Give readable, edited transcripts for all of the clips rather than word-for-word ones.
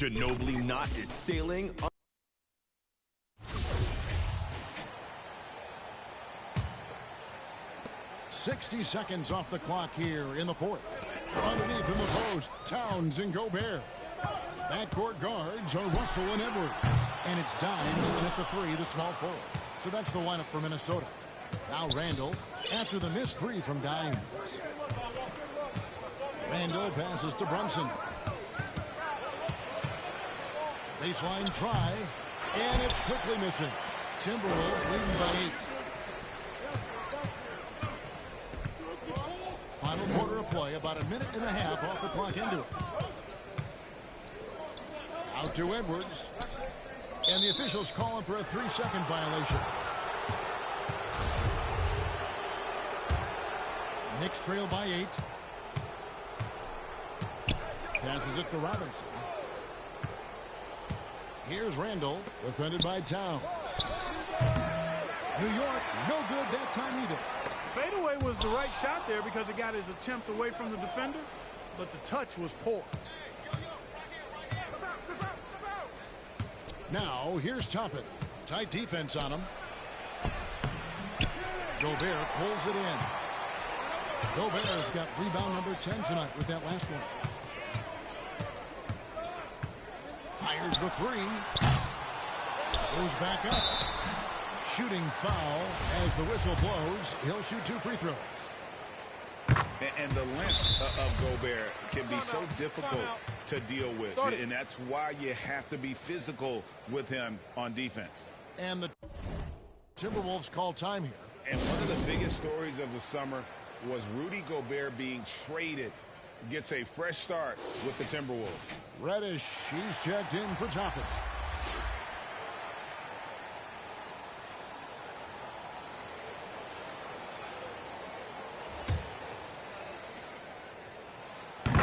Ginobili knot is sailing. 60 seconds off the clock here in the fourth. Underneath in the post, Towns and Gobert. Backcourt guards are Russell and Edwards. And it's Dimes in at the three, the small forward. So that's the lineup for Minnesota. Now Randall after the missed three from Dimes. Randall passes to Brunson. Baseline try. And it's quickly missing. Timberwolves leading by 8. Final quarter of play, about a minute and a half off the clock into it. Out to Edwards. And the officials calling for a 3-second violation. Knicks trail by 8. Passes it to Robinson. Here's Randall, defended by Towns. New York, no good that time either. Fadeaway was the right shot there because it got his attempt away from the defender, but the touch was poor. Now, here's Toppin. Tight defense on him. Gobert pulls it in. Gobert has got rebound number 10 tonight with that last one. Fires the three. Goes back up. Shooting foul as the whistle blows. He'll shoot 2 free throws. And the length of Gobert can be so difficult to deal with. And that's why you have to be physical with him on defense. And the Timberwolves call time here. And one of the biggest stories of the summer was Rudy Gobert being traded. Gets a fresh start with the Timberwolves. Reddish, he's checked in for Toppin.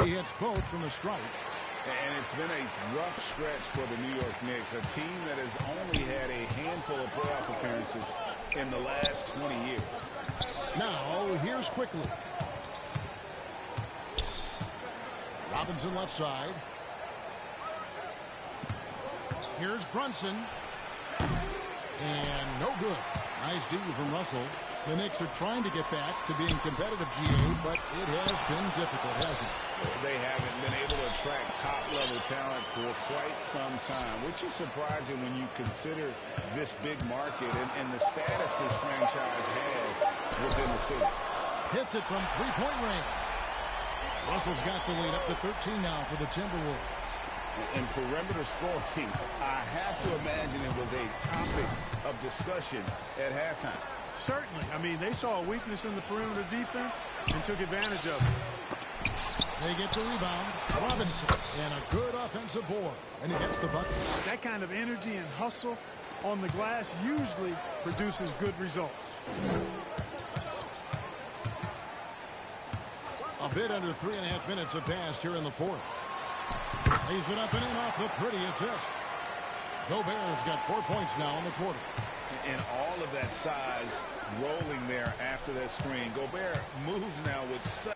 He hits both from the stripe. And it's been a rough stretch for the New York Knicks, a team that has only had a handful of playoff appearances in the last 20 years. Now, here's Quickly. Robinson left side. Here's Brunson. And no good. Nice D from Russell. The Knicks are trying to get back to being competitive, GA, but it has been difficult, hasn't it? They haven't been able to attract top-level talent for quite some time, which is surprising when you consider this big market and the status this franchise has within the city. Hits it from three-point range. Russell's got the lead up to 13 now for the Timberwolves. In perimeter scoring, I have to imagine it was a topic of discussion at halftime. Certainly. I mean, they saw a weakness in the perimeter defense and took advantage of it. They get the rebound. Robinson and a good offensive board. And he gets the bucket. That kind of energy and hustle on the glass usually produces good results. A bit under 3.5 minutes have passed here in the fourth. Lays it up and in off the pretty assist. Gobert's got 4 points now in the quarter. And all of that size rolling there after that screen. Gobert moves now with such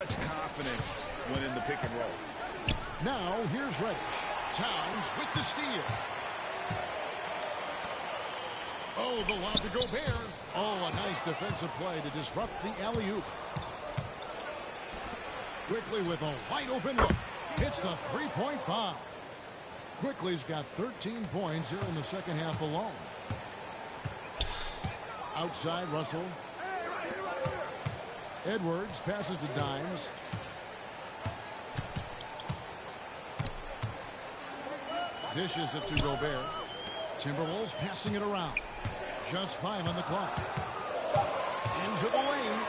confidence when in the pick and roll. Now here's Reddish. Towns with the steal. Oh, the lob to Gobert. Oh, a nice defensive play to disrupt the alley-oop. Quickly with a wide open look. Hits the three-point bomb. Quickly's got 13 points here in the second half alone. Outside Russell. Edwards passes to Dimes. Dishes it to Gobert. Timberwolves passing it around. Just 5 on the clock. Into the lane.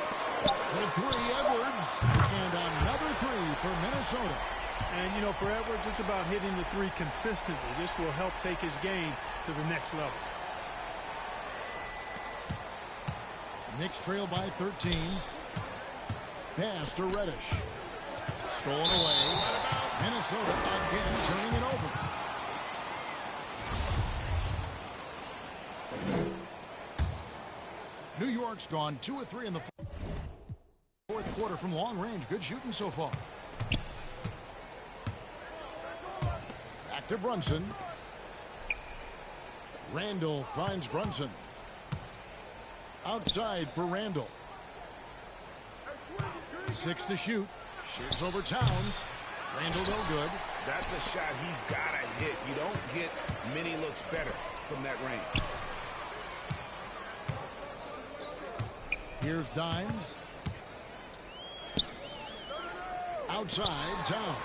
For 3, Edwards. And another 3 for Minnesota. And, you know, for Edwards, it's about hitting the 3 consistently. This will help take his game to the next level. Knicks trail by 13. Pass to Reddish. Stolen away. Minnesota again turning it over. New York's gone 2 of 3 in the fourth quarter from long range. Good shooting so far. to Brunson. Randall finds Brunson. Outside for Randall. 6 to shoot. Shoots over Towns. Randall no good. That's a shot he's got to hit. You don't get many looks better from that range. Here's Dimes. Outside, Towns.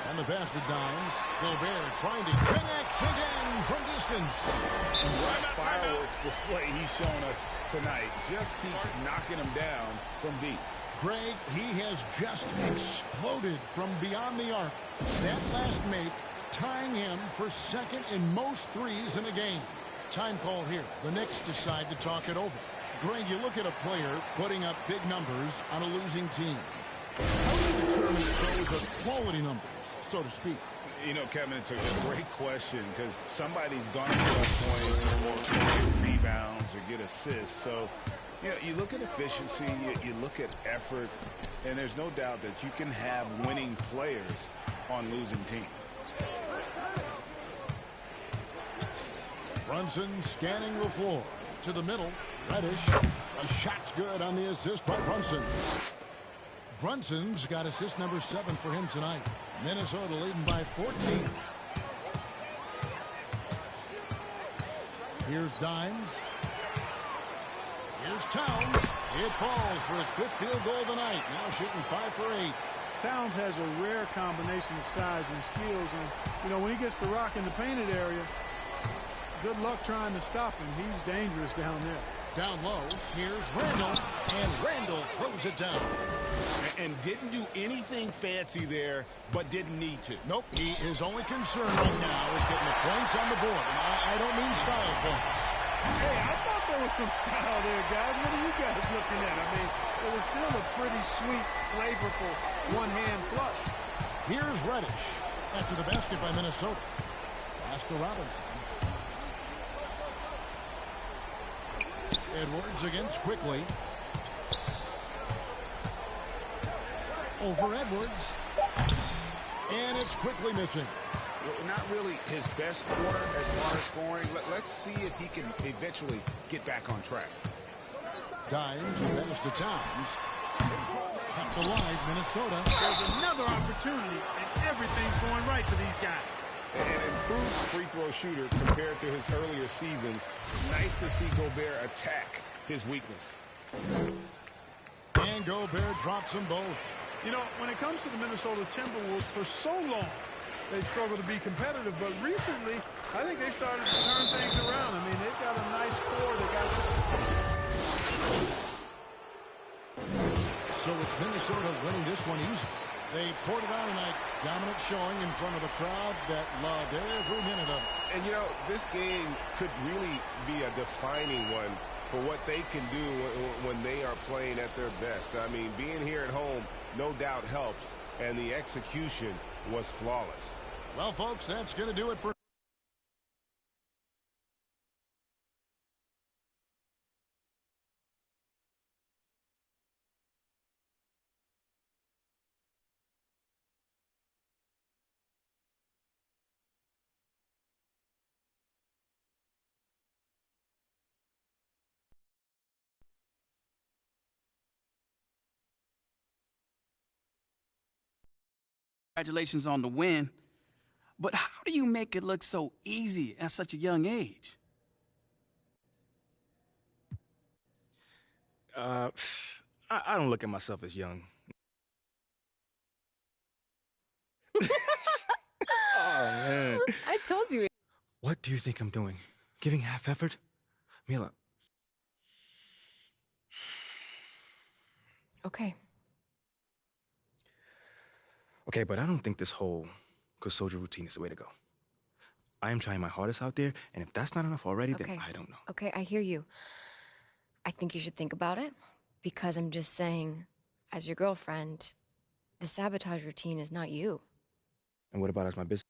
And the pass to Dimes. Gobert trying to connect again from distance. What fireworks display he's shown us tonight. Just keeps knocking him down from deep. Greg, he has just exploded from beyond the arc. That last make tying him for second in most threes in a game. Time call here. The Knicks decide to talk it over. Greg, you look at a player putting up big numbers on a losing team. How do you determine if those are quality numbers, so to speak? You know, Kevin, it's a great question because somebody's going to get points or get rebounds or get assists. So, you know, you look at efficiency, you look at effort, and there's no doubt that you can have winning players on losing teams. Brunson scanning the floor. To the middle. Reddish. A shot's good on the assist by Brunson. Brunson's got assist number 7 for him tonight. Minnesota leading by 14. Here's Dimes. Here's Towns. It falls for his 5th field goal of the night. Now shooting 5 for 8. Towns has a rare combination of size and skills, and you know, when he gets the rock in the painted area, good luck trying to stop him. He's dangerous down there. Down low, here's Randall, and Randall throws it down. And didn't do anything fancy there, but didn't need to. Nope, he is only concerned right now is getting the points on the board. And I don't mean style points. Hey, I thought there was some style there, guys. What are you guys looking at? I mean, it was still a pretty sweet, flavorful one-hand flush. Here's Reddish after the basket by Minnesota. Pass to Robinson. Edwards against quickly. Over Edwards. And it's quickly missing. Not really his best quarter as far as scoring. Let's see if he can eventually get back on track. Dimes pass to Towns. Kept alive, Minnesota. There's another opportunity, and everything's going right for these guys. An improved free throw shooter compared to his earlier seasons. Nice to see Gobert attack his weakness. And Gobert drops them both. You know, when it comes to the Minnesota Timberwolves, for so long, they've struggled to be competitive, but recently, I think they've started to turn things around. I mean, they've got a nice core. So it's Minnesota winning this one easy. They poured it on tonight. Dominant showing in front of a crowd that loved every minute of it. And, you know, this game could really be a defining one for what they can do when they are playing at their best. I mean, being here at home, no doubt helps, and the execution was flawless. Well, folks, that's going to do it for Congratulations on the win. But how do you make it look so easy at such a young age? I don't look at myself as young. Oh, man. I told you. What do you think I'm doing? Giving half effort? Mila. Okay. Okay, but I don't think this whole good soldier routine is the way to go. I am trying my hardest out there, and if that's not enough already, then I don't know. Okay, I hear you. I think you should think about it, because I'm just saying, as your girlfriend, the sabotage routine is not you. And what about as my business?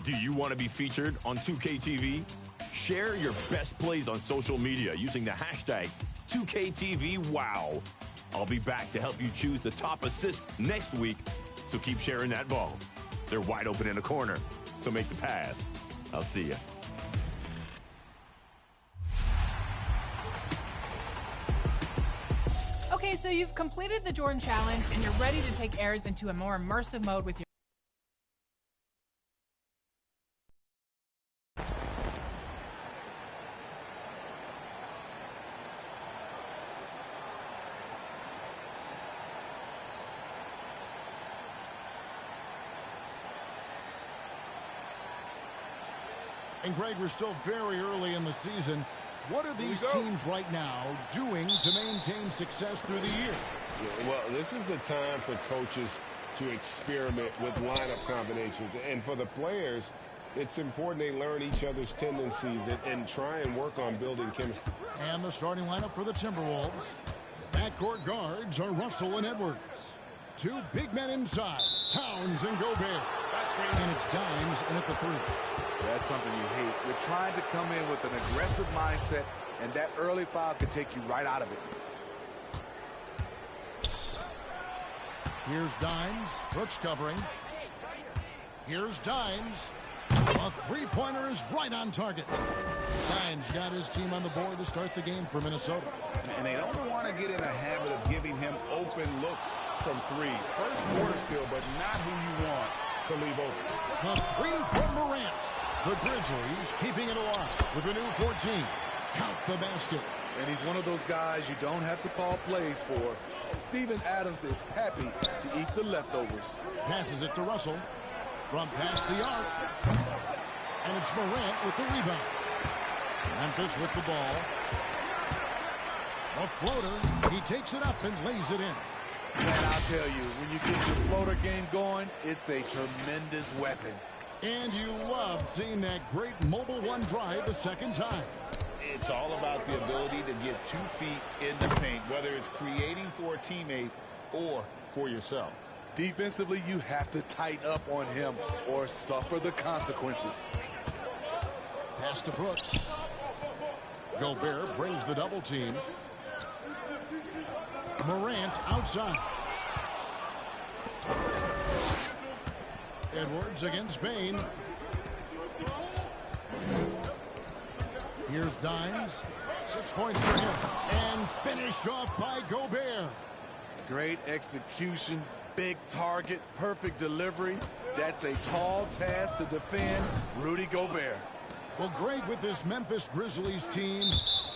Do you want to be featured on 2K TV? Share your best plays on social media using the hashtag 2KTVWow. I'll be back to help you choose the top assist next week, so keep sharing that ball. They're wide open in the corner, so make the pass. I'll see you. Okay, so you've completed the Jordan Challenge, and you're ready to take Ayers into a more immersive mode with your... And Greg, we're still very early in the season. What are these teams right now doing to maintain success through the year? Yeah, well, this is the time for coaches to experiment with lineup combinations. And for the players, it's important they learn each other's tendencies and try and work on building chemistry. And the starting lineup for the Timberwolves. The backcourt guards are Russell and Edwards. Two big men inside, Towns and Gobert. And it's Dimes in at the three. That's something you hate. You're trying to come in with an aggressive mindset, and that early foul could take you right out of it. Here's Dimes. Brooks covering. Here's Dimes. A three-pointer is right on target. Dimes got his team on the board to start the game for Minnesota. And they don't want to get in a habit of giving him open looks from three. First quarter still, but not who you want to leave open. A three from Morant. The Grizzlies keeping it alive with a new 14. Count the basket. And he's one of those guys you don't have to call plays for. Steven Adams is happy to eat the leftovers. Passes it to Russell. From past the arc. And it's Morant with the rebound. Memphis with the ball. A floater. He takes it up and lays it in. And I'll tell you, when you get your floater game going, it's a tremendous weapon. And you love seeing that great mobile one drive a second time. It's all about the ability to get 2 feet in the paint, whether it's creating for a teammate or for yourself. Defensively, you have to tighten up on him or suffer the consequences. Pass to Brooks. Gobert brings the double team. Morant outside. Edwards against Bain. Here's Dimes. 6 points for him. And finished off by Gobert. Great execution, big target, perfect delivery. That's a tall task to defend Rudy Gobert. Well, Greg, with this Memphis Grizzlies team,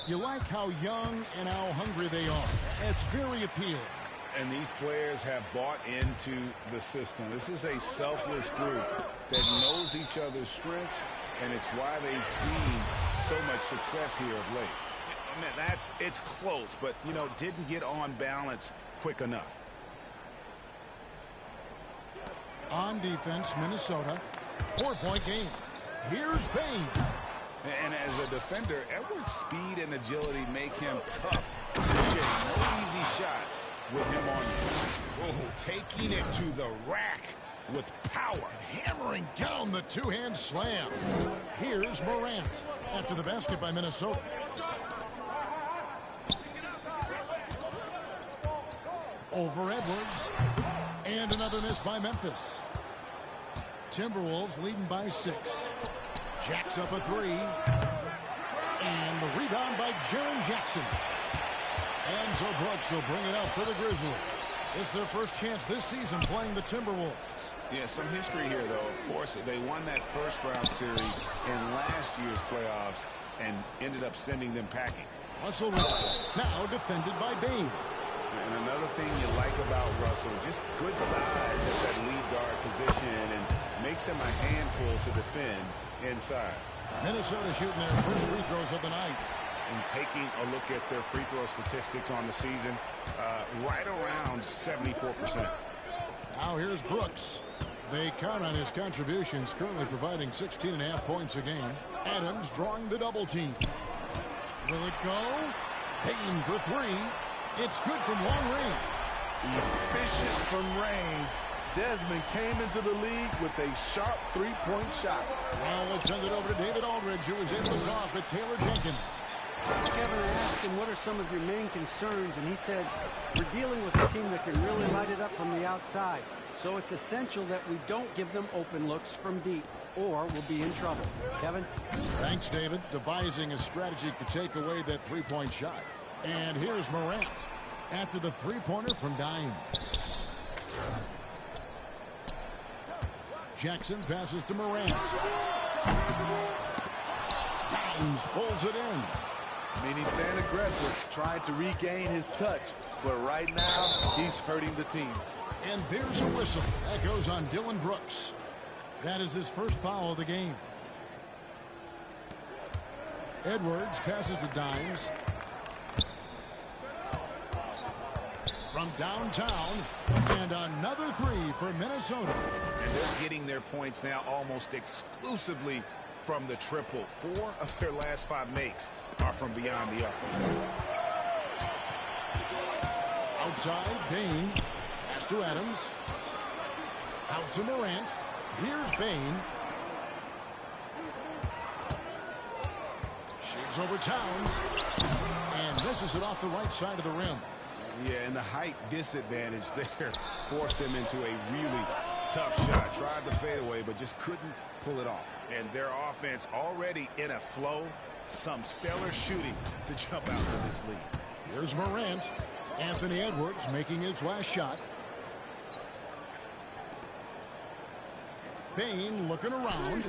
you like how young and how hungry they are. It's very appealing. And these players have bought into the system. This is a selfless group that knows each other's strengths, and it's why they've seen so much success here of late. Man, it's close, but, you know, didn't get on balance quick enough. On defense, Minnesota. 4-point game. Here's Bain. And as a defender, Edwards' speed and agility make him tough. No easy shots with him on you. Oh, taking it to the rack with power. And hammering down the two-hand slam. Here's Morant after the basket by Minnesota. Over Edwards. And another miss by Memphis. Timberwolves leading by 6. Jacks up a 3. And the rebound by Jaren Jackson. And so Brooks will bring it up for the Grizzlies. It's their first chance this season playing the Timberwolves. Yeah, some history here, though. Of course, they won that first-round series in last year's playoffs and ended up sending them packing. Russell now defended by Bain. And another thing you like about Russell, just good size at that lead guard position and makes him a handful to defend inside. Minnesota shooting their first free throws of the night. And taking a look at their free throw statistics on the season, right around 74%. Now here's Brooks. They count on his contributions, currently providing 16.5 points a game. Adams drawing the double team. Will it go? Bain for 3. It's good from long range. Efficient from range. Desmond came into the league with a sharp three-point shot. Well, let's send it over to David Aldridge, who was able to talk with Taylor Jenkins. Kevin asked him, what are some of your main concerns? And he said, we're dealing with a team that can really light it up from the outside. So it's essential that we don't give them open looks from deep, or we'll be in trouble. Kevin? Thanks, David. Devising a strategy to take away that three-point shot. And here's Morant after the three-pointer from Dimes. Jackson passes to Morant. Dimes pulls it in. I mean, he's staying aggressive, trying to regain his touch. But right now, he's hurting the team. And there's a whistle. That goes on Dylan Brooks. That is his first foul of the game. Edwards passes to Dimes. From downtown, and another three for Minnesota. And they're getting their points now almost exclusively from the triple. 4 of their last 5 makes are from beyond the arc. Outside, Bain. Pass to Adams. Out to Morant. Here's Bain. Shades over Towns. And misses it off the right side of the rim. Yeah, and the height disadvantage there forced them into a really tough shot. Tried to fade away, but just couldn't pull it off. And their offense already in a flow. Some stellar shooting to jump out to this lead. Here's Morant. Anthony Edwards making his last shot. Bain looking around.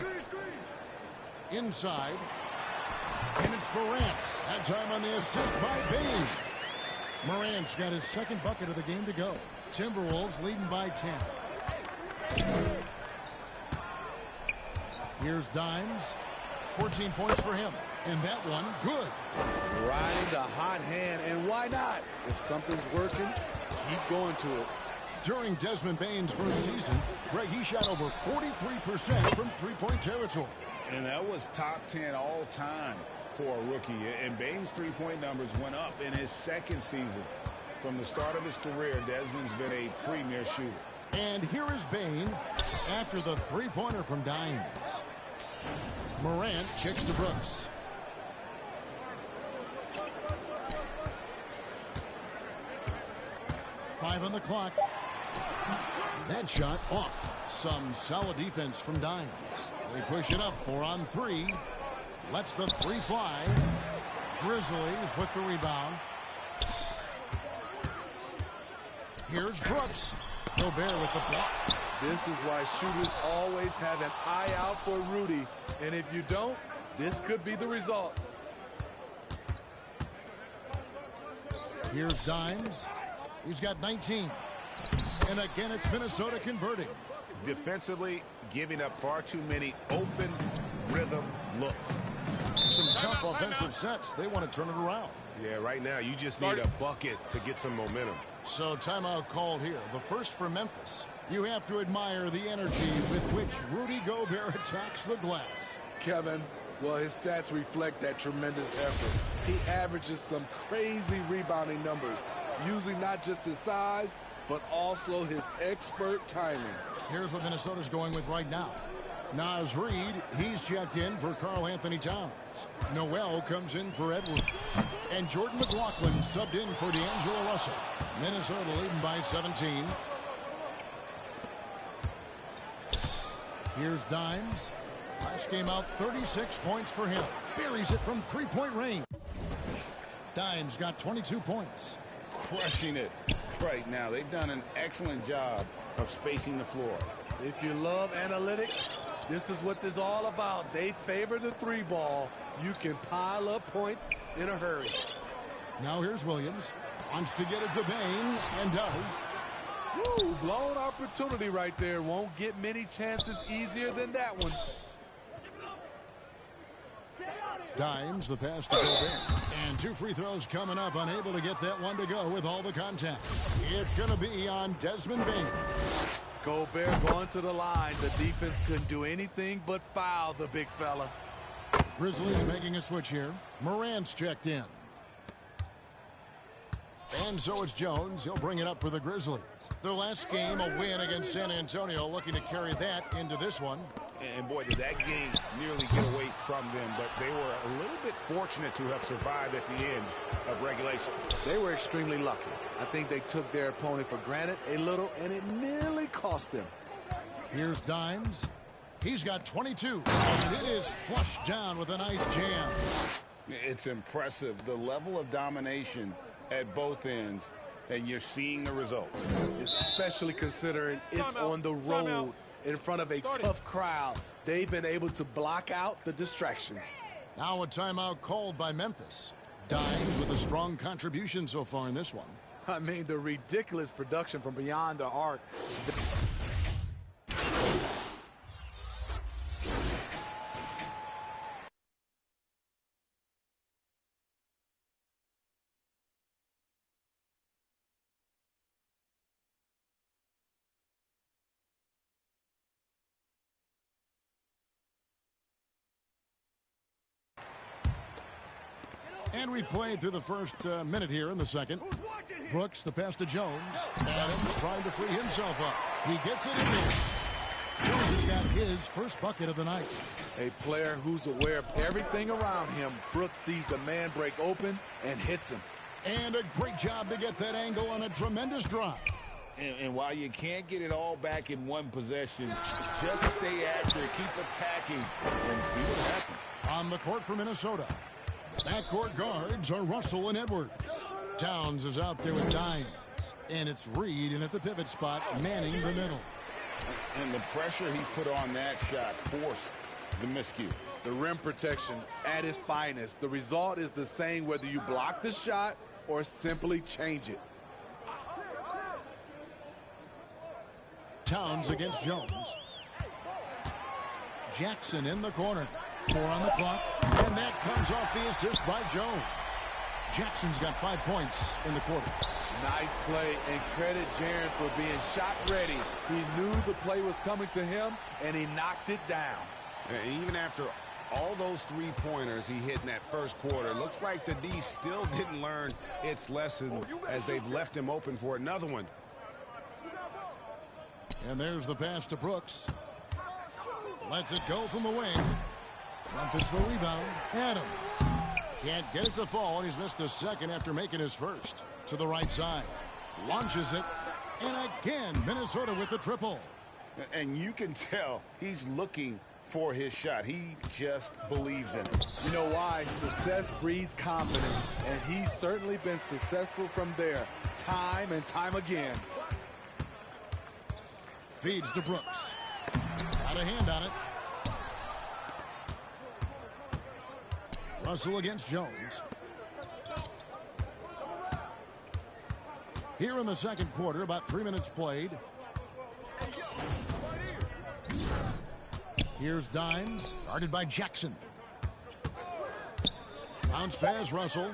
Inside. And it's Morant. That time on the assist by Bain. Morant's got his second bucket of the game to go. Timberwolves leading by 10. Here's Dimes. 14 points for him. And that one, good. Riding the hot hand, and why not? If something's working, keep going to it. During Desmond Bain's first season, Greg, he shot over 43% from three-point territory. And that was top 10 all time for a rookie. And Bain's three-point numbers went up in his second season. From the start of his career, Desmond's been a premier shooter. And here is Bain after the three-pointer from Dimes. Morant kicks to Brooks. Five on the clock. That shot off. Some solid defense from Dimes. They push it up 4 on 3. Lets the three fly. Grizzlies with the rebound. Here's Brooks. Gobert with the block. This is why shooters always have an eye out for Rudy. And if you don't, this could be the result. Here's Dimes. He's got 19. And again, it's Minnesota converting. Defensively, giving up far too many open rhythm looks. Some tough offensive sets. They want to turn it around. Yeah, right now you just need a bucket to get some momentum. So timeout called here. The first for Memphis. You have to admire the energy with which Rudy Gobert attacks the glass. Kevin, well, his stats reflect that tremendous effort. He averages some crazy rebounding numbers, using not just his size, but also his expert timing. Here's what Minnesota's going with right now. Naz Reid, he's checked in for Karl Anthony Towns. Noel comes in for Edwards. And Jordan McLaughlin subbed in for D'Angelo Russell. Minnesota leading by 17. Here's Dimes. Last game out, 36 points for him. Buries it from three-point range. Dimes got 22 points. Crushing it right now. They've done an excellent job of spacing the floor. If you love analytics, this is what this is all about. They favor the three ball. You can pile up points in a hurry. Now here's Williams. Wants to get it to Bain, and does. Woo, blown opportunity right there. Won't get many chances easier than that one. Dimes, the pass to Gobert. And 2 free throws coming up. Unable to get that one to go with all the contact. It's going to be on Desmond Bain. Gobert going to the line. The defense couldn't do anything but foul the big fella. Grizzlies making a switch here. Morant's checked in. And so it's Jones. He'll bring it up for the Grizzlies. Their last game, a win against San Antonio, looking to carry that into this one. And boy, did that game nearly get away from them, but they were a little bit fortunate to have survived at the end of regulation. They were extremely lucky. I think they took their opponent for granted a little, and it nearly cost them. Here's Dimes. He's got 22, and it is flushed down with a nice jam. It's impressive, the level of domination at both ends, and you're seeing the results. Especially considering it's on the road in front of a tough crowd. They've been able to block out the distractions. Now a timeout called by Memphis. Dimes with a strong contribution so far in this one. I mean, the ridiculous production from beyond the arc. And we've played through the first minute here in the second. Brooks, the pass to Jones. Adams trying to free himself up. He gets it in there. Jones has got his first bucket of the night. A player who's aware of everything around him. Brooks sees the man break open and hits him. And a great job to get that angle on a tremendous drive. And while you can't get it all back in one possession, just stay after it, keep attacking, and see what happens. On the court for Minnesota. Backcourt guards are Russell and Edwards. Towns is out there with Dimes. And it's Reed in at the pivot spot, manning the middle. And the pressure he put on that shot forced the miscue. The rim protection at its finest. The result is the same whether you block the shot or simply change it. Towns against Jones. Jackson in the corner. 4 on the clock, and that comes off the assist by Jones. Jackson's got 5 points in the quarter. Nice play, and credit Jaren for being shot ready. He knew the play was coming to him, and he knocked it down. And even after all those three-pointers he hit in that first quarter, looks like the D still didn't learn its lesson as they've left him open for another one. And there's the pass to Brooks. Lets it go from the wing. Memphis the rebound. Adams can't get it to fall, and he's missed the second after making his first. To the right side. Launches it. And again, Minnesota with the triple. And you can tell he's looking for his shot. He just believes in it. You know why? Success breeds confidence, and he's certainly been successful from there, time and time again. Feeds to Brooks. Got a hand on it. Russell against Jones. Here in the second quarter, about 3 minutes played. Here's Dimes, guarded by Jackson. Bounce pass, Russell.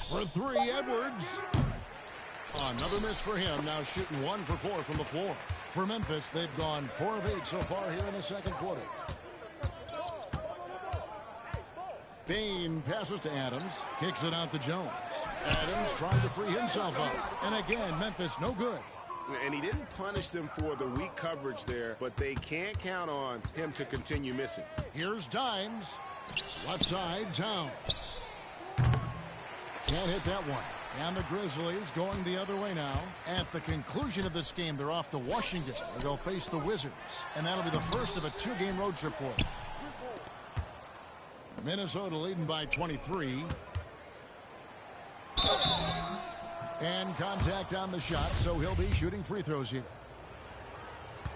For 3, Edwards. Another miss for him, now shooting 1 for 4 from the floor. For Memphis, they've gone 4 of 8 so far here in the second quarter. Bain passes to Adams, kicks it out to Jones. Adams trying to free himself up. And again, Memphis no good. And he didn't punish them for the weak coverage there, but they can't count on him to continue missing. Here's Dimes. Left side, Towns. Can't hit that one. And the Grizzlies going the other way now. At the conclusion of this game, they're off to Washington, where they'll face the Wizards. And that'll be the first of a 2-game road trip for them. Minnesota leading by 23. And contact on the shot, so he'll be shooting free throws here.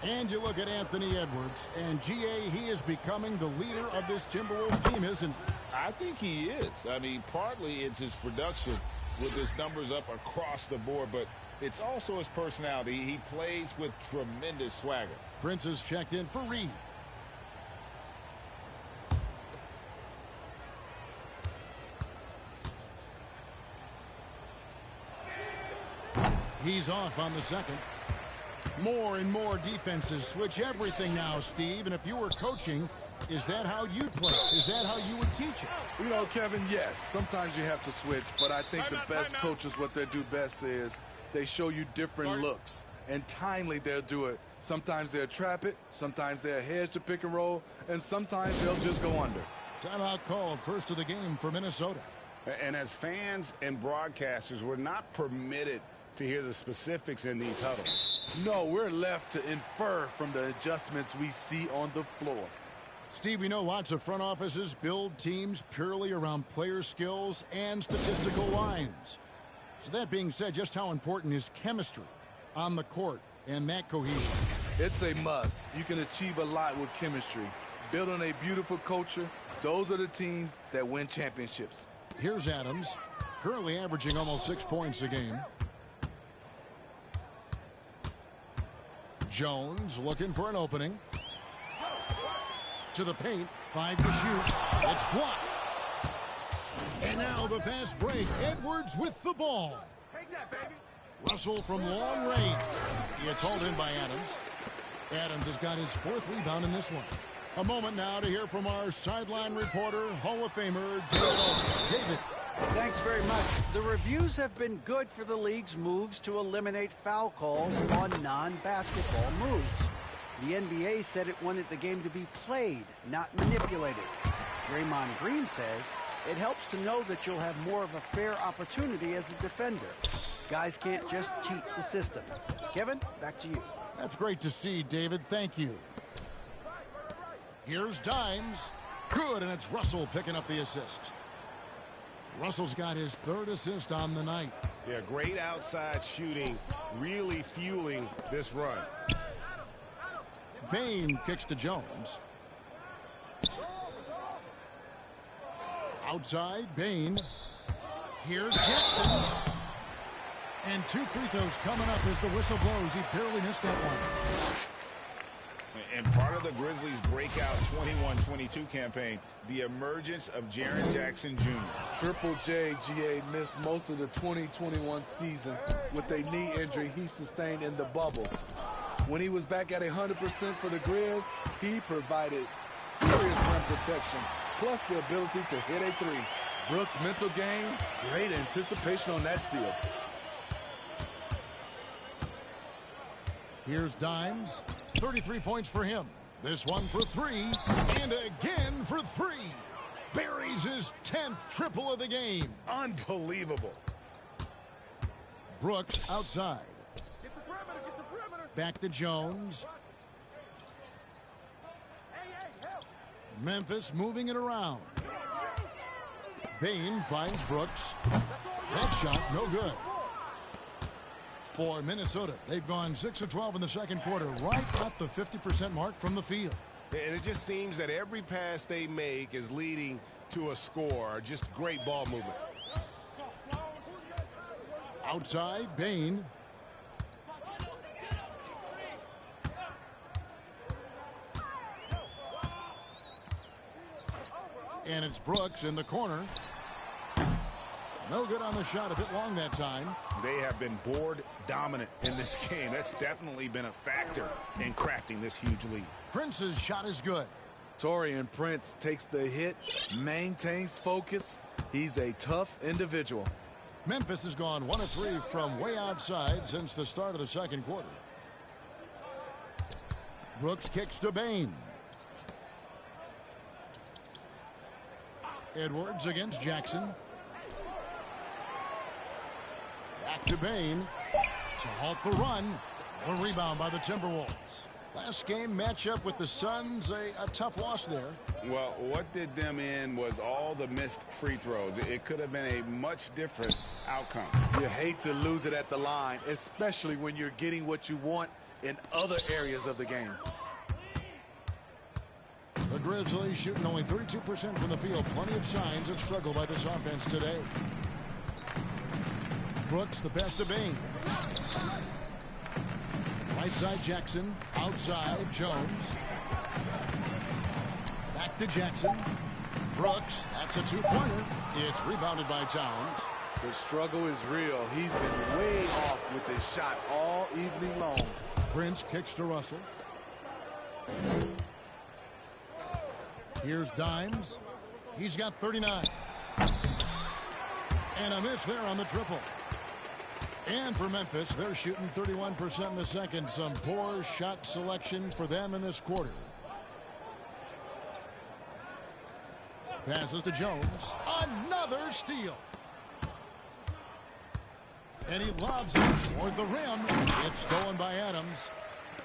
And you look at Anthony Edwards, and G.A., he is becoming the leader of this Timberwolves team, isn't he? I think he is. I mean, partly it's his production with his numbers up across the board, but it's also his personality. He plays with tremendous swagger. Prince is checked in for Reed. He's off on the second. More and more defenses switch everything now, Steve. And if you were coaching, Is that how you play? Is that how you would teach it? You know, Kevin, yes. Sometimes you have to switch, but I think the best coaches, what they do best is they show you different looks. And timely, they'll do it. Sometimes they'll trap it. Sometimes they'll hedge the pick and roll. And sometimes they'll just go under. Timeout called, first of the game for Minnesota. And as fans and broadcasters, we're not permitted to hear the specifics in these huddles. No, we're left to infer from the adjustments we see on the floor. Steve, we know lots of front offices build teams purely around player skills and statistical lines. So that being said, just how important is chemistry on the court and that cohesion? It's a must. You can achieve a lot with chemistry. Building a beautiful culture, those are the teams that win championships. Here's Adams, currently averaging almost 6 points a game. Jones looking for an opening. To the paint, 5 to shoot. It's blocked. And now the fast break. Edwards with the ball. Russell from long range. It's hauled in by Adams. Adams has got his 4th rebound in this one. A moment now to hear from our sideline reporter, Hall of Famer David Oldhead. David. Thanks very much. The reviews have been good for the league's moves to eliminate foul calls on non-basketball moves. The NBA said it wanted the game to be played, not manipulated. Draymond Green says it helps to know that you'll have more of a fair opportunity as a defender. Guys can't just cheat the system. Kevin, back to you. That's great to see, David. Thank you. Here's Dimes. Good, and it's Russell picking up the assist. Russell's got his 3rd assist on the night. Yeah, great outside shooting, really fueling this run. Bain kicks to Jones. Outside, Bain. Here's Jackson. And 2 free throws coming up as the whistle blows. He barely missed that one. And part of the Grizzlies' breakout 21-22 campaign, the emergence of Jaren Jackson Jr. Triple J, GA, missed most of the 2021 season with a knee injury he sustained in the bubble. When he was back at 100% for the Grizz, he provided serious rim protection, plus the ability to hit a 3. Brooks' mental game, great anticipation on that steal. Here's Dimes. 33 points for him. This one for 3. And again for 3. Buries his 10th triple of the game. Unbelievable. Brooks outside. Back to Jones. Memphis moving it around. Bain finds Brooks. That shot no good. For Minnesota, they've gone 6 of 12 in the second quarter, right at the 50% mark from the field. And it just seems that every pass they make is leading to a score. Just great ball movement. Outside, Bain. And it's Brooks in the corner. No good on the shot, a bit long that time. They have been board dominant in this game. That's definitely been a factor in crafting this huge lead. Prince's shot is good. Taurean Prince takes the hit, maintains focus. He's a tough individual. Memphis has gone 1 of 3 from way outside since the start of the second quarter. Brooks kicks to Bain. Edwards against Jackson. Back to Bain to halt the run. A rebound by the Timberwolves. Last game matchup with the Suns, a tough loss there. Well, what did them in was all the missed free throws. It could have been a much different outcome. You hate to lose it at the line, especially when you're getting what you want in other areas of the game. The Grizzlies shooting only 32% from the field. Plenty of signs of struggle by this offense today. Brooks, the pass to Bain. Right side Jackson. Outside Jones. Back to Jackson. Brooks, that's a 2-pointer. It's rebounded by Towns. The struggle is real. He's been way off with his shot all evening long. Here's Dimes. He's got 39. And a miss there on the triple. And for Memphis, they're shooting 31% in the second. Some poor shot selection for them in this quarter. Passes to Jones. Another steal. And he lobs it toward the rim. It's stolen by Adams.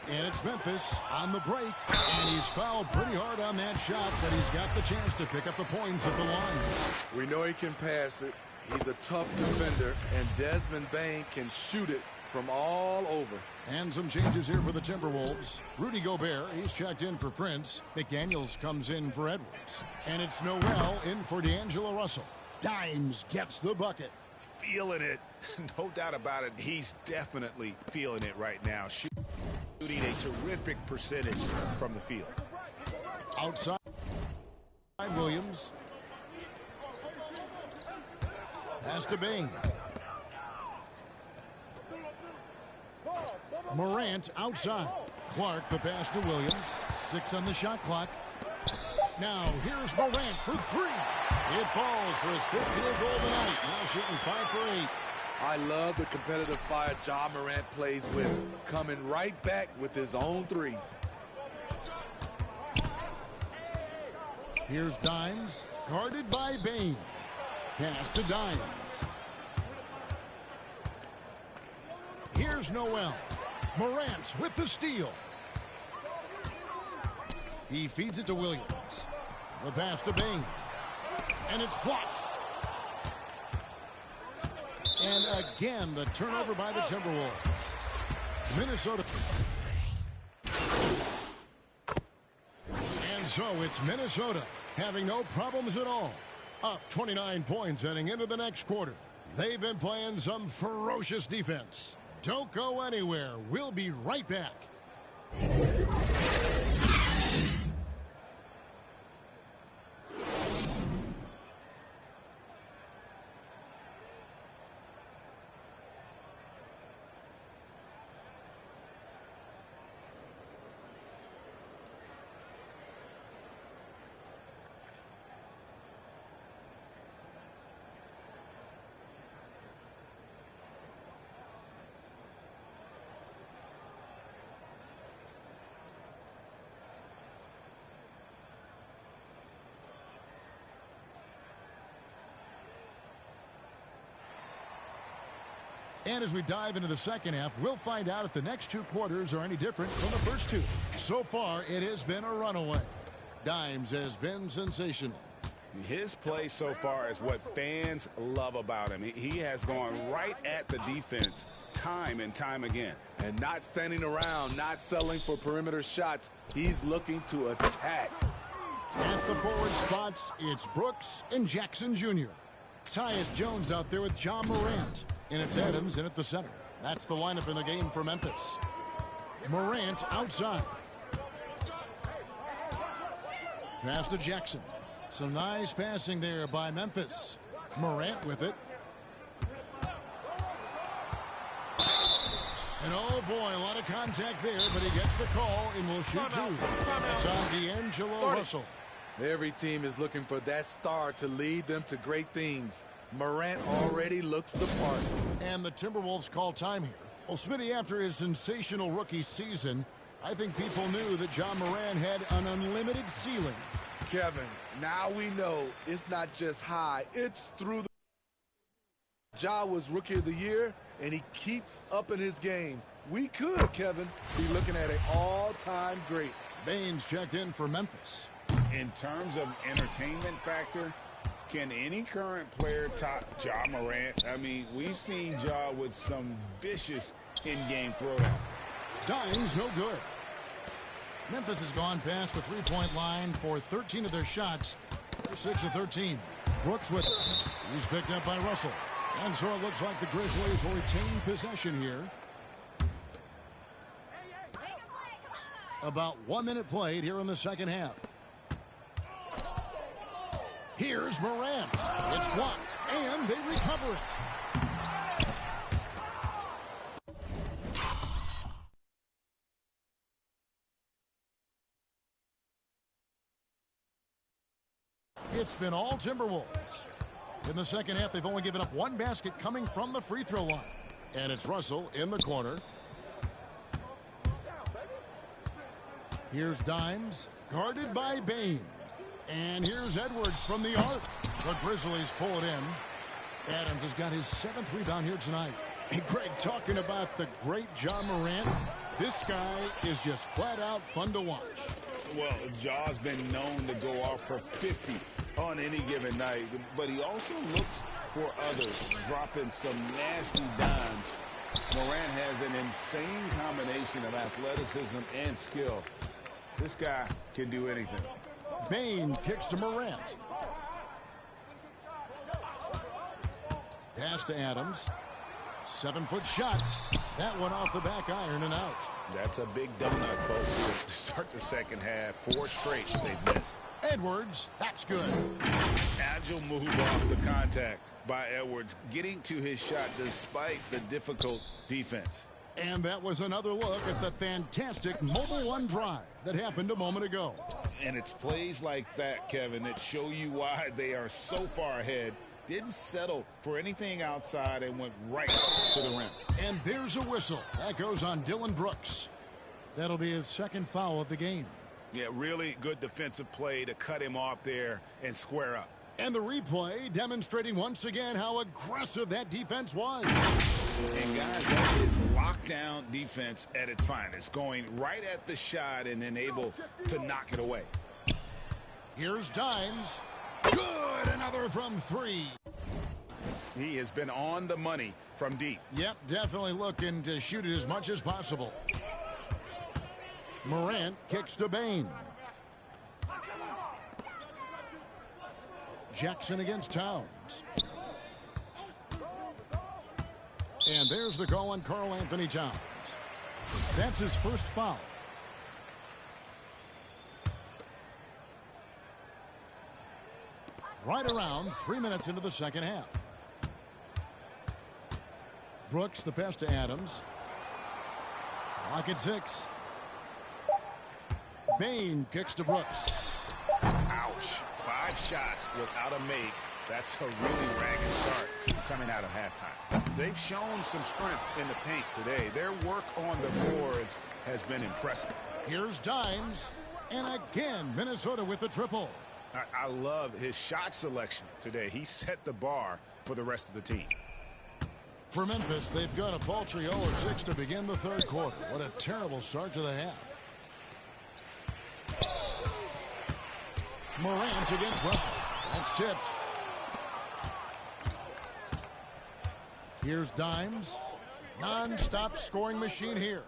And it's Memphis on the break. And he's fouled pretty hard on that shot, but he's got the chance to pick up the points at the line. We know he can pass it. He's a tough defender, and Desmond Bain can shoot it from all over. And some changes here for the Timberwolves. Rudy Gobert, he's checked in for Prince. McDaniels comes in for Edwards. And it's Noel in for D'Angelo Russell. Dimes gets the bucket. Feeling it. No doubt about it. He's definitely feeling it right now. Shooting a terrific percentage from the field. Outside Williams. Pass to Bain. Morant outside. Clark the pass to Williams. 6 on the shot clock. Now here's Morant for 3. It falls for his 5th field goal tonight. Now shooting 5 for 8. I love the competitive fire Ja Morant plays with. Coming right back with his own 3. Here's Dimes. Guarded by Bain. Pass to Dimes. Here's Noel. Morant with the steal. He feeds it to Williams. The pass to Bain. And it's blocked. And again, the turnover by the Timberwolves. Minnesota. And so it's Minnesota having no problems at all. Up 29 points heading into the next quarter. They've been playing some ferocious defense. Don't go anywhere. We'll be right back. And as we dive into the second half, we'll find out if the next 2 quarters are any different from the first 2. So far, it has been a runaway. Dimes has been sensational. His play so far is what fans love about him. He has gone right at the defense time and time again. And not standing around, not settling for perimeter shots. He's looking to attack. At the forward spots, it's Brooks and Jackson Jr. Tyus Jones out there with John Morant. And it's Adams in at the center. That's the lineup in the game for Memphis. Morant outside. Pass to Jackson. Some nice passing there by Memphis. Morant with it. And oh boy, a lot of contact there, but he gets the call and will shoot 2. That's on D'Angelo Russell. Every team is looking for that star to lead them to great things. Morant already looks the part. And the Timberwolves call time here. Well, Smitty, after his sensational rookie season, I think people knew that John Morant had an unlimited ceiling. Kevin, now we know it's not just high, it's through the... Ja was Rookie of the Year, and he keeps up in his game. We could, Kevin, be looking at an all-time great. Baines checked in for Memphis. In terms of entertainment factor, can any current player top Ja Morant? I mean, we've seen Ja with some vicious in-game throwdown. Dimes no good. Memphis has gone past the three-point line for 13 of their shots. They're 6 of 13. Brooks with it. He's picked up by Russell. And so it looks like the Grizzlies will retain possession here. About 1 minute played here in the second half. Here's Morant. It's blocked, and they recover it. It's been all Timberwolves. In the second half, they've only given up one basket coming from the free throw line. And it's Russell in the corner. Here's Dimes, guarded by Bain. And here's Edwards from the arc. The Grizzlies pull it in. Adams has got his 7th rebound here tonight. Hey, Greg, talking about the great Ja Morant, this guy is just flat out fun to watch. Well, Ja's been known to go off for 50 on any given night, but he also looks for others, dropping some nasty dimes. Morant has an insane combination of athleticism and skill. This guy can do anything. Bain kicks to Morant. Pass to Adams. 7-foot shot. That one off the back iron and out. That's a big donut, folks, here to start the second half. 4 straight they've missed. Edwards, that's good. Agile move off the contact by Edwards, getting to his shot despite the difficult defense. And that was another look at the fantastic Mobile One drive that happened a moment ago. And it's plays like that, Kevin, that show you why they are so far ahead. Didn't settle for anything outside and went right to the rim. And there's a whistle. That goes on Dylan Brooks. That'll be his 2nd foul of the game. Yeah, really good defensive play to cut him off there and square up. And the replay demonstrating once again how aggressive that defense was. And guys, that is lockdown defense at its finest, going right at the shot and then able to knock it away. Here's Dimes. Good, another from 3. He has been on the money from deep. Yep, definitely looking to shoot it as much as possible. Morant kicks to Bain. Jackson against Towns. And there's the call on Karl Anthony Towns. That's his 1st foul. Right around 3 minutes into the second half. Brooks, the pass to Adams. Clock at 6. Bain kicks to Brooks. Ouch. 5 shots without a make. That's a really ragged start coming out of halftime. They've shown some strength in the paint today. Their work on the boards has been impressive. Here's Dimes. And again, Minnesota with the triple. I love his shot selection today. He set the bar for the rest of the team. For Memphis, they've got a paltry 0-6 to begin the 3rd quarter. What a terrible start to the half. Morant against Russell. That's tipped. Here's Dimes. Non-stop scoring machine here.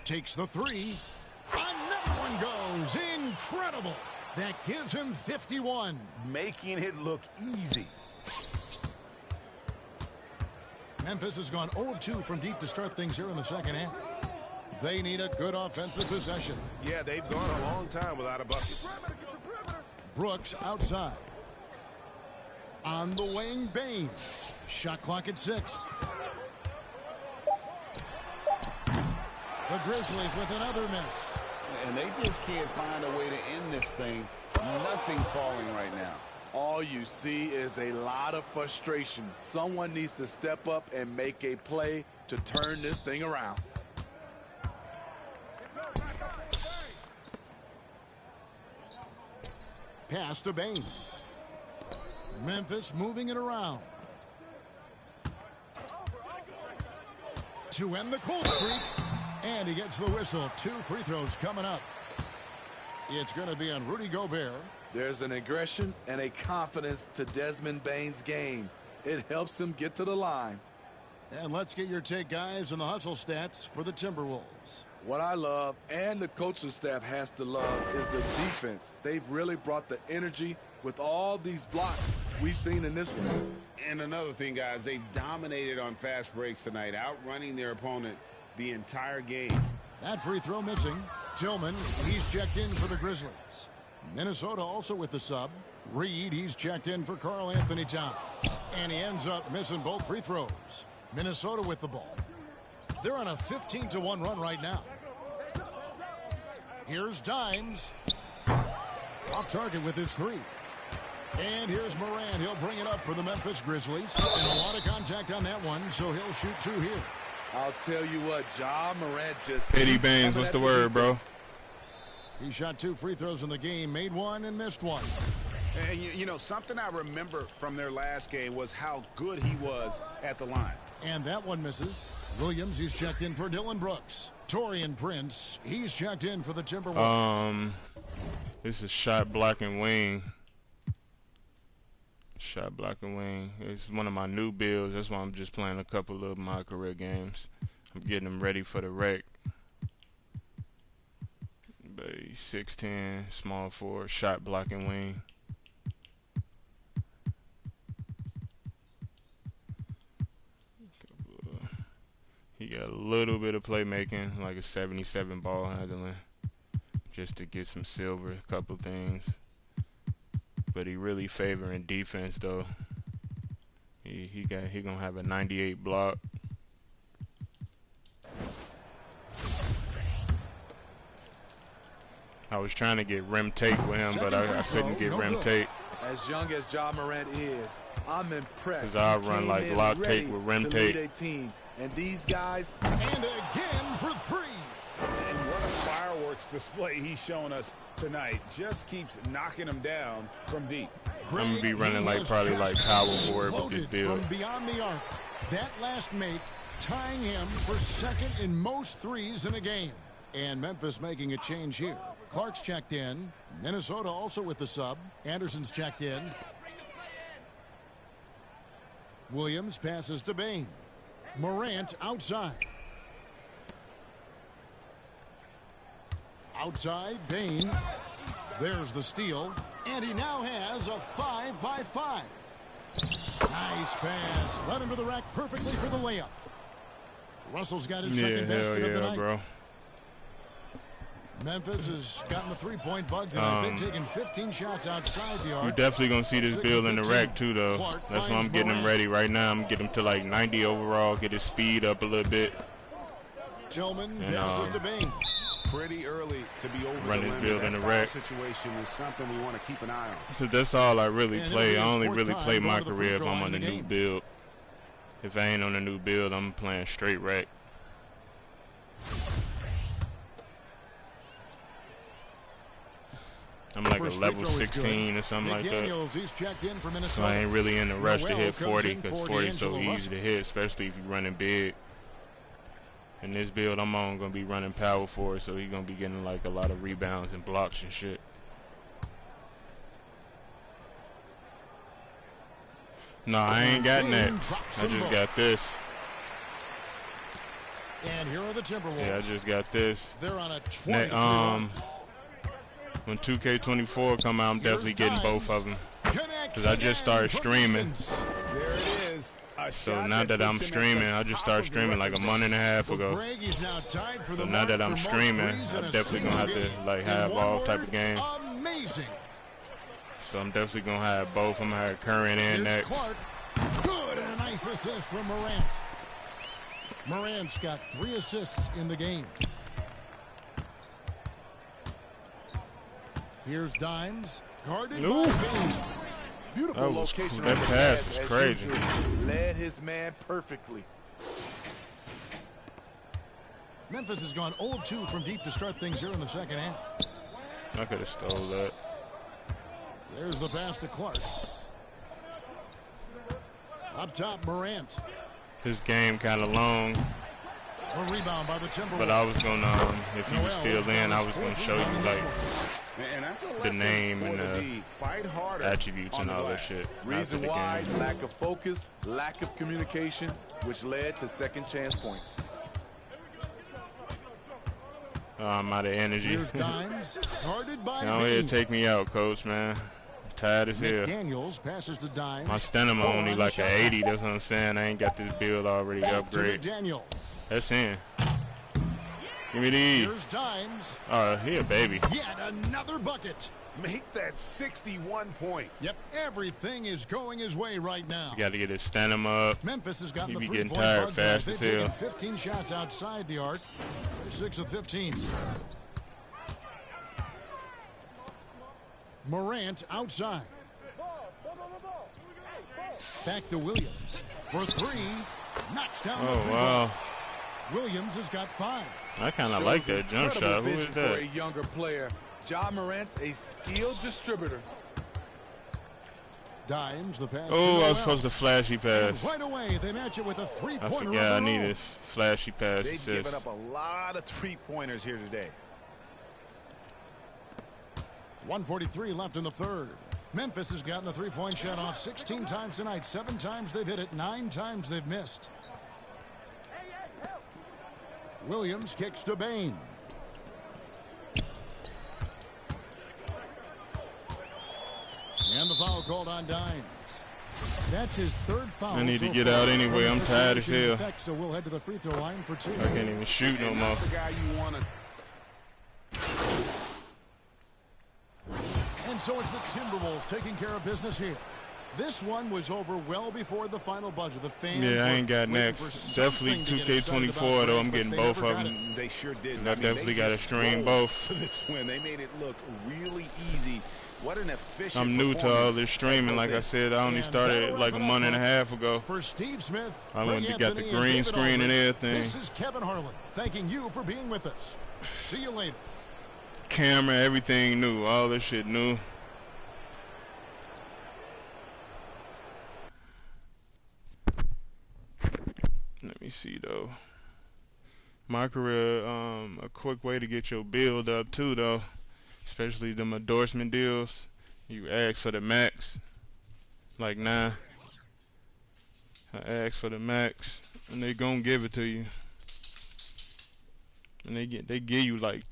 Takes the 3. Another one goes. Incredible. That gives him 51. Making it look easy. Memphis has gone 0-2 from deep to start things here in the second half. They need a good offensive possession. Yeah, they've gone a long time without a bucket. Brooks outside. On the wing, Bain. Shot clock at 6. The Grizzlies with another miss. And they just can't find a way to end this thing. Nothing falling right now. All you see is a lot of frustration. Someone needs to step up and make a play to turn this thing around. Pass to Bain. Memphis moving it around. To end the cold streak. And he gets the whistle. 2 free throws coming up. It's going to be on Rudy Gobert. There's an aggression and a confidence to Desmond Bain's game. It helps him get to the line. And let's get your take, guys, on the hustle stats for the Timberwolves. What I love, and the coaching staff has to love, is the defense. They've really brought the energy with all these blocks we've seen in this one. And another thing, guys, they dominated on fast breaks tonight, outrunning their opponent the entire game. That free throw missing. Tillman, he's checked in for the Grizzlies. Minnesota also with the sub. Reed, he's checked in for Karl Anthony Towns. And he ends up missing both free throws. Minnesota with the ball. They're on a 15-1 run right now. Here's Dimes. Off target with his three. And here's Morant. He'll bring it up for the Memphis Grizzlies. And a lot of contact on that one, so he'll shoot 2 here. I'll tell you what, Ja Morant just... Petty Baines, what's the word, bro? He shot 2 free throws in the game, made 1 and missed 1. And, you know, something I remember from their last game was how good he was at the line. And that one misses. Williams, he's checked in for Dylan Brooks. Taurean Prince, he's checked in for the Timberwolves. This is shot blocking wing. Shot blocking wing. It's one of my new builds. That's why I'm just playing a couple of my career games. I'm getting them ready for the rec. But 6'10", small forward, shot blocking wing. He got a little bit of playmaking, like a 77 ball handling, just to get some silver, a couple things. But he really favoring defense though. He gonna have a 98 block. I was trying to get rim take with him, but I couldn't get rim take. As young as Ja Morant is, I'm impressed. Cause I run like lock take with rim take. And these guys, and again for 3. And what a fireworks display he's showing us tonight. Just keeps knocking them down from deep. I'm going to be running like probably like power forward with this build. From beyond the arc, that last make tying him for 2nd in most threes in a game. And Memphis making a change here. Clark's checked in. Minnesota also with the sub. Anderson's checked in. Williams passes to Bain. Morant outside. Outside, Bain. There's the steal. And he now has a 5-by-5. Nice pass. Led him to the rack perfectly for the layup. Russell's got his second basket of the night. Bro. Memphis has gotten the 3-point bug tonight. They've taken 15 shots outside the arc. You're definitely going to see this build in the rack too, though. That's why I'm getting him ready right now. I'm getting him to like 90 overall, get his speed up a little bit. Tillman passes to Bain. Pretty early to be over run his build in the rack. Situation is something we want to keep an eye on. So that's all I really play. I only really play my career if I'm on the new build. If I ain't on the new build, I'm playing straight rack. I'm like a level 16 or something like that. So I ain't really in the rush to hit 40 because 40 is so easy to hit, especially if you're running big. In this build I'm on going to be running power forward, so he's going to be getting like a lot of rebounds and blocks and shit. No, I ain't got next. I just got this. And here are the Timberwolves. Yeah, I just got this. They're on a 20 when 2K24 come out, I'm definitely getting both of them. Because I just started streaming. There it is. So now that I'm streaming, I just started streaming like a month and a half ago. So now that I'm streaming, I'm definitely going to have to like have all type of games. Amazing. So I'm definitely going to have both. I'm going to have current and next. Good, and a nice assist from Morant. Morant's got 3 assists in the game. Here's Dimes, guarded by Bain. Beautiful location. That pass was crazy. Led his man perfectly. Memphis has gone 0-2 from deep to start things here in the second half. I could have stole that. There's the pass to Clark. Up top, Morant. This game kind of long. A rebound by the Timberwolves. But I was going to, if he was still in, I was going to show you like the name and the attributes and all that shit. Reason why, lack of focus, lack of communication, which led to second chance points. I'm out of energy. Here's Dimes, guarded by Y'all here take me out, coach, man. I'm tired as hell. Daniels passes to Dimes. My stamina only like an 80, that's what I'm saying. I ain't got this build already upgraded. That's in. Give me these. Here's Dimes. Oh, he a baby. Yet another bucket. Make that 61 points. Yep, everything is going his way right now. You got to get his stamina up. Memphis has gotten he the be 3-point getting tired bug fast back. as They've hell. taken 15 shots outside the arc. 6 of 15. Morant outside. Back to Williams for three. Knocks down the three ball. Williams has got 5. I kind of like that jump shot. Who is that? For a younger player, Ja Morant's a skilled distributor. Dimes the pass. Oh, I was supposed to flashy pass. And right away, they match it with a three-pointer. I forgot I needed flashy pass. They've given up a lot of three-pointers here today. 1:43 left in the third. Memphis has gotten the three-point shot off 16 times tonight. 7 times they've hit it. 9 times they've missed. Williams kicks to Bain. And the foul called on Dimes. That's his 3rd foul. I need to get out anyway. I'm tired as hell. So we'll head to the free throw line for 2. I can't even shoot no more. And so it's the Timberwolves taking care of business here. This one was over well before the final buzzer. The fans I ain't got next. Definitely 2K24 though. I'm getting both of them. They sure did. I definitely got to stream both. For this win, they made it look really easy. What an efficient. I'm new to all this streaming. Like I said, I only started like a month and a half ago. For Steve Smith, I went to got the green screen and everything. This is Kevin Harlan thanking you for being with us. See you later. Camera, everything new. All this shit new. Let me see though. MYCAREER, a quick way to get your build up too though, especially them endorsement deals. You ask for the max, like 9. I ask for the max, and they gonna give it to you. And they give you like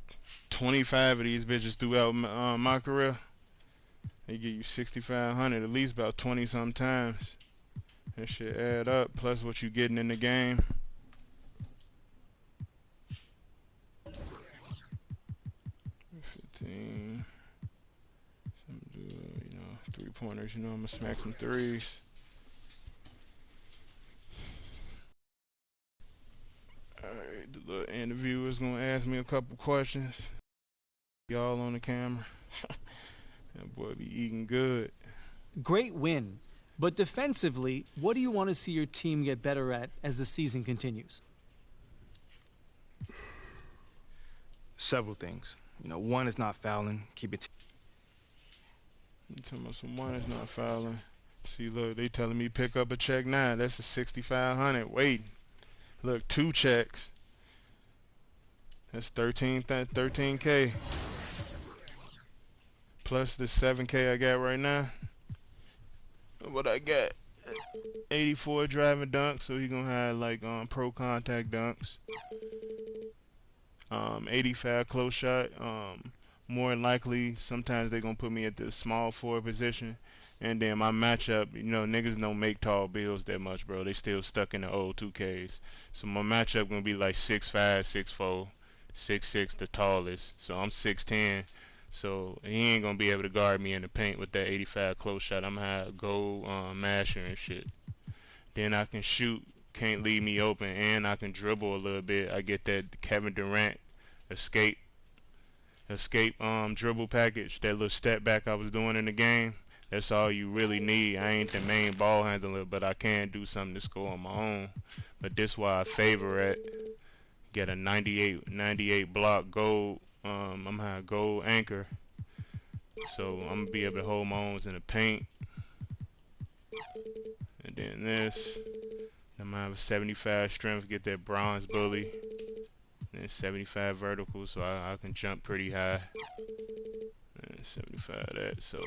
25 of these bitches throughout MYCAREER. They give you 6,500 at least about 20 sometimes. That shit add up, plus what you getting in the game. $15. You know, 3-pointers. You know, I'm gonna smack some 3s. Alright, the little interviewer's gonna ask me a couple questions. Y'all on the camera. That boy be eating good. Great win. But defensively, what do you want to see your team get better at as the season continues? Several things. You know, one is not fouling. Keep it. You talking about some one is not fouling. See, look, they telling me pick up a check 9. That's a 6,500. Wait, look, 2 checks. That's 13K. Plus the 7K I got right now. What I got? 84 driving dunks, so he gonna have like pro contact dunks. 85 close shot. More than likely, sometimes they gonna put me at the small forward position, and then my matchup, you know, niggas don't make tall builds that much, bro. They still stuck in the old 2Ks. So my matchup gonna be like 6'5", 6'4", 6'6", the tallest. So I'm 6'10". So he ain't gonna be able to guard me in the paint with that 85 close shot. I'm gonna have gold masher and shit. Then I can shoot, can't leave me open, and I can dribble a little bit. I get that Kevin Durant escape dribble package, that little step back I was doing in the game. That's all you really need. I ain't the main ball handler, but I can do something to score on my own. But this why I favor it. Get a 98 block gold. I'm gonna have gold anchor, so I'm gonna be able to hold my own in the paint. And then this, I'm gonna have a 75 strength, get that bronze bully, and 75 vertical, so I can jump pretty high. And 75 that, so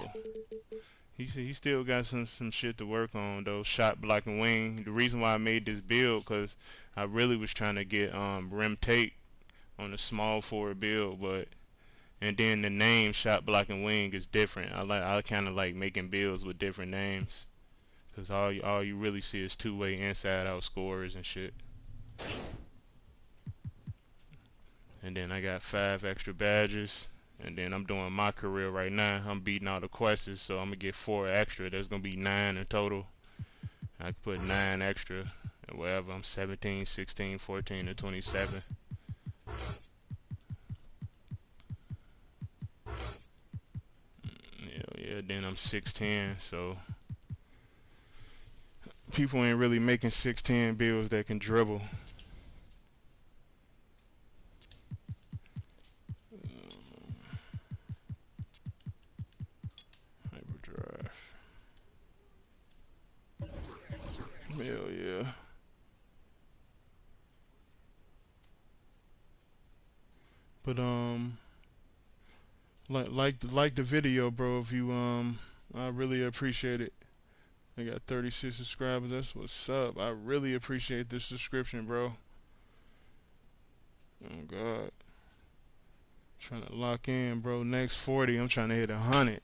he still got some shit to work on though. Shot, block, and wing. The reason why I made this build, cause I really was trying to get rim tape on a small forward build, and then the name shot, block, and wing is different. I kind of like making builds with different names, cause all you really see is 2-way inside out scorers and shit. And then I got 5 extra badges, and then I'm doing MYCAREER right now. I'm beating all the quests, so I'm gonna get 4 extra. There's gonna be 9 in total. I can put 9 extra and whatever. I'm 17, 16, 14, and 27. Yeah, then I'm 6'10", so people ain't really making 6'10" builds that can dribble. Hyperdrive. Hell yeah. But like the video, bro. If you I really appreciate it. I got 36 subscribers. That's what's up. I really appreciate this subscription, bro. Oh God. Trying to lock in, bro. Next 40, I'm trying to hit 100.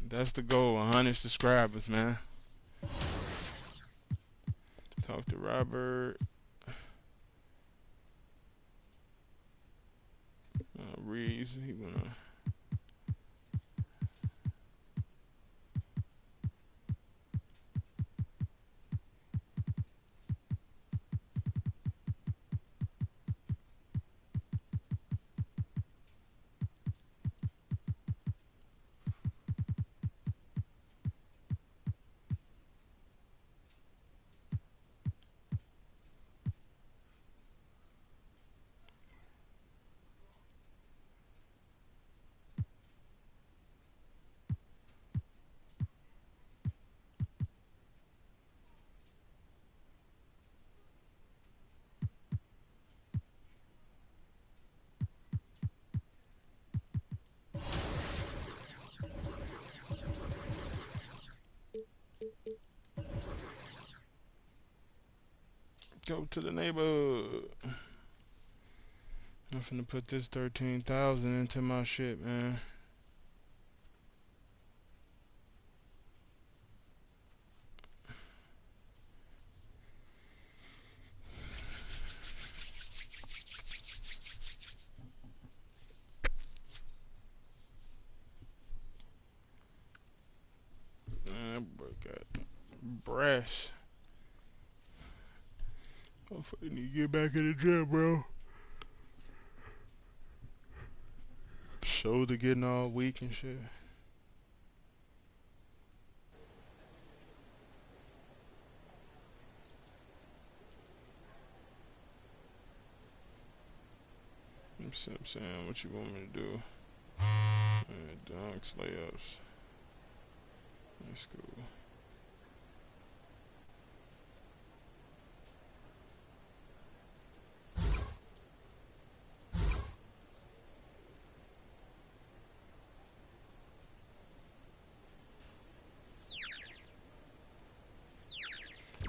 That's the goal. 100 subscribers, man. Talk to Robert. Reeves. He wanna. Go to the neighborhood. I'm finna put this 13,000 into my shit, man. Man, that boy got brass. Hopefully need to get back in the gym, bro. Shoulder getting all weak and shit. I'm saying, what you want me to do? Dunks, layups. That's cool.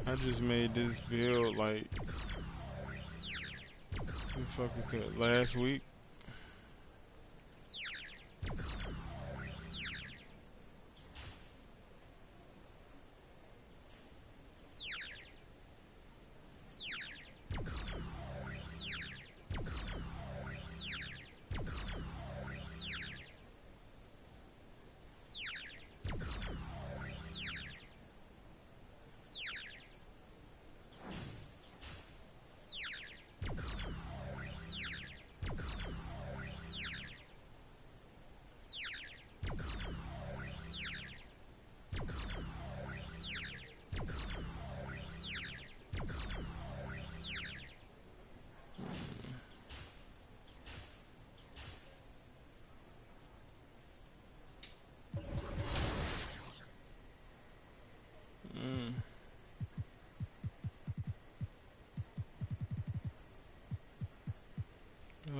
I just made this build like, what the fuck is that, last week?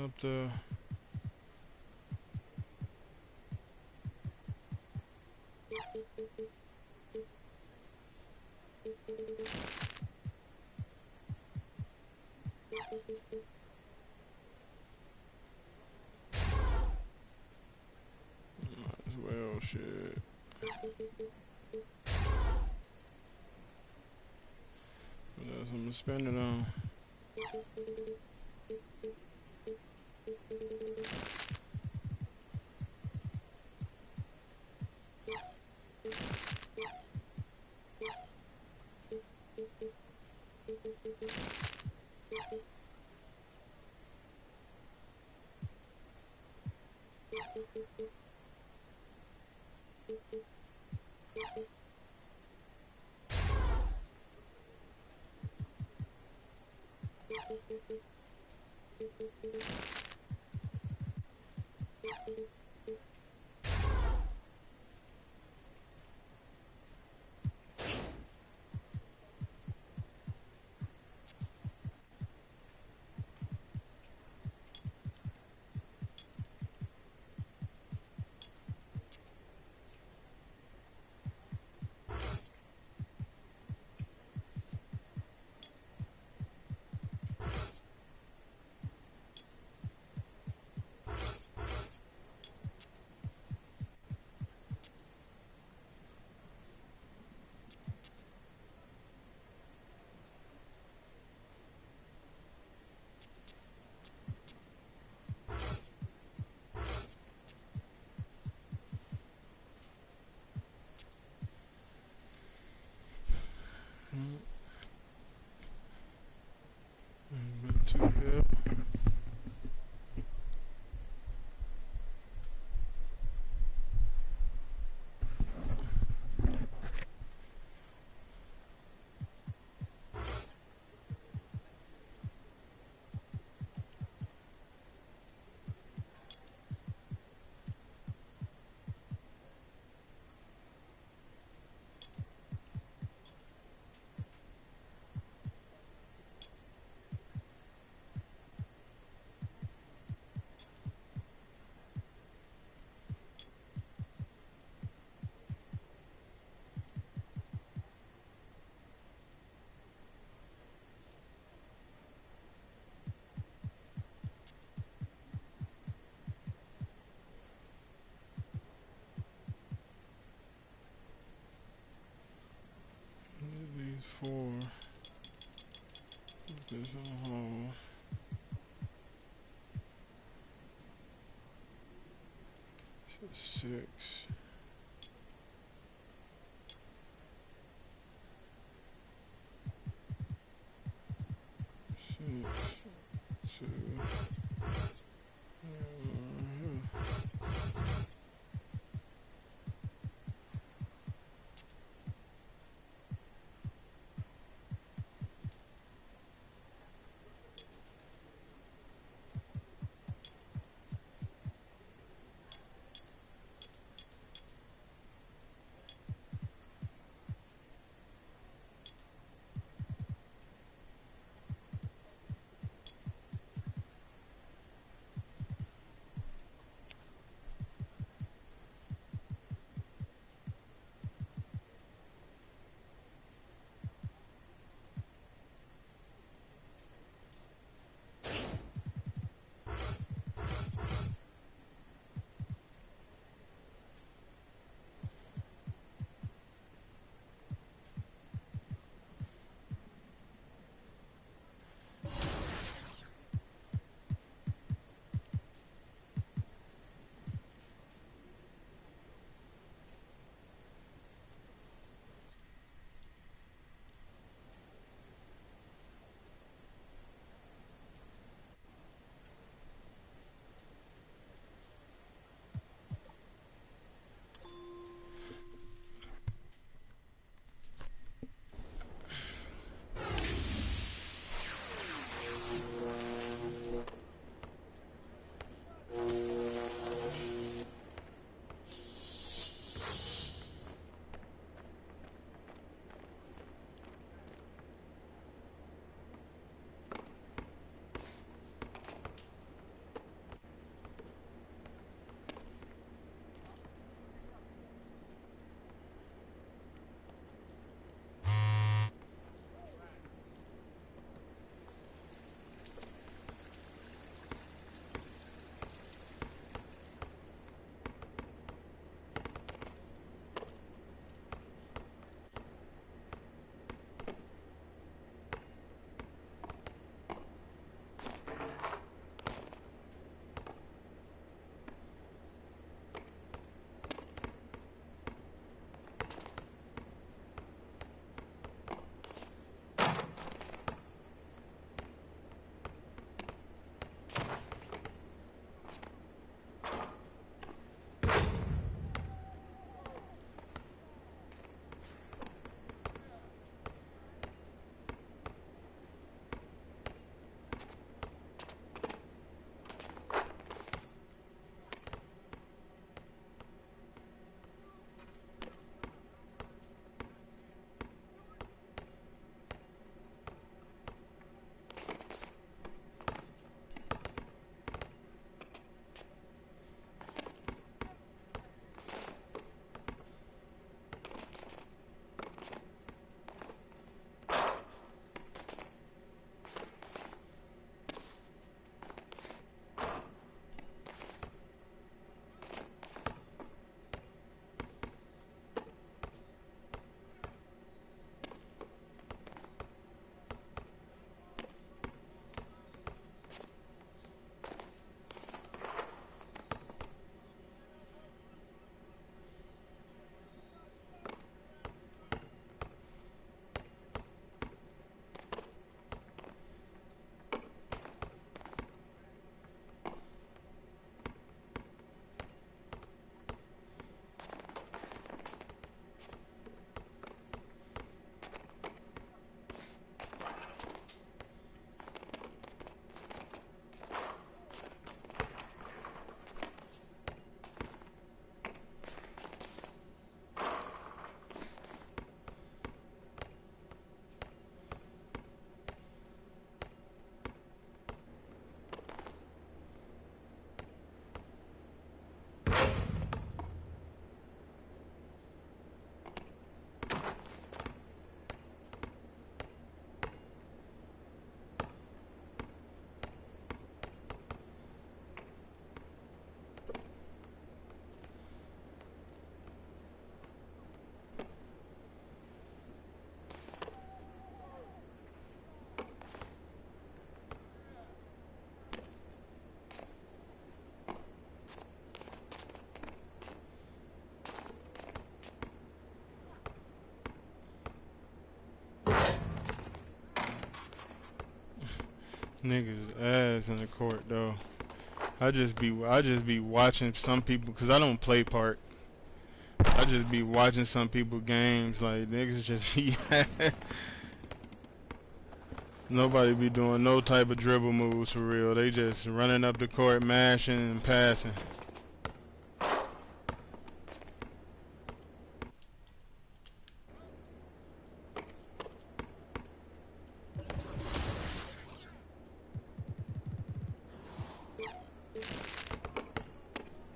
Up the might as well, shit. What else I'm gonna spend it on? To him. These four. This a hole. Six. Six. Two. Niggas ass in the court though. I just be watching some people, cause I don't play park. I just be watching some people games, like niggas just be nobody be doing no type of dribble moves for real. They just running up the court, mashing and passing.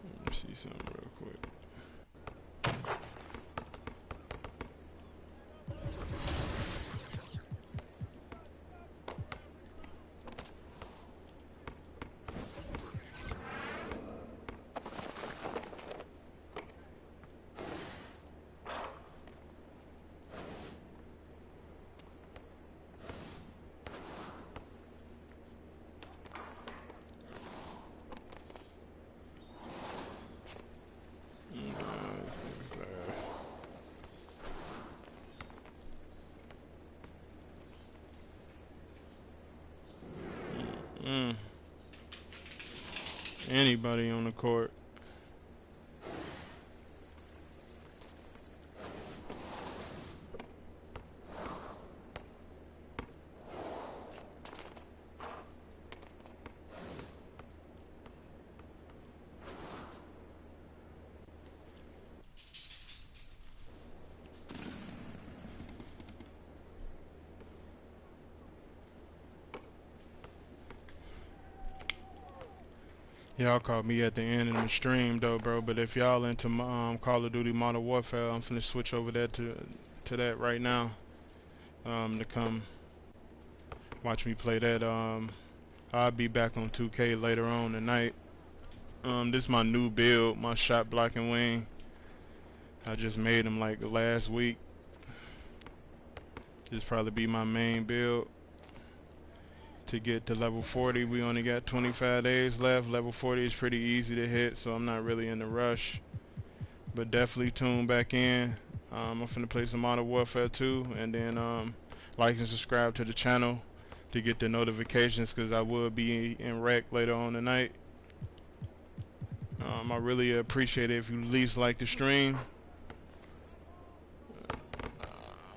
Let me see something real quick. Anybody on the court. Y'all caught me at the end of the stream though, bro. But if y'all into Call of Duty Modern Warfare, I'm finna switch over that to that right now. To come watch me play that. I'll be back on 2K later on tonight. This is my new build, my shot blocking wing. I just made him like last week. This probably be my main build. To get to level 40, we only got 25 days left. Level 40 is pretty easy to hit, so I'm not really in the rush. But definitely tune back in. I'm finna play some Modern Warfare 2, and then like and subscribe to the channel to get the notifications, because I will be in rec later on tonight. I really appreciate it if you at least like the stream.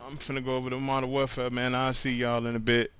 I'm finna go over to Modern Warfare, man. I'll see y'all in a bit.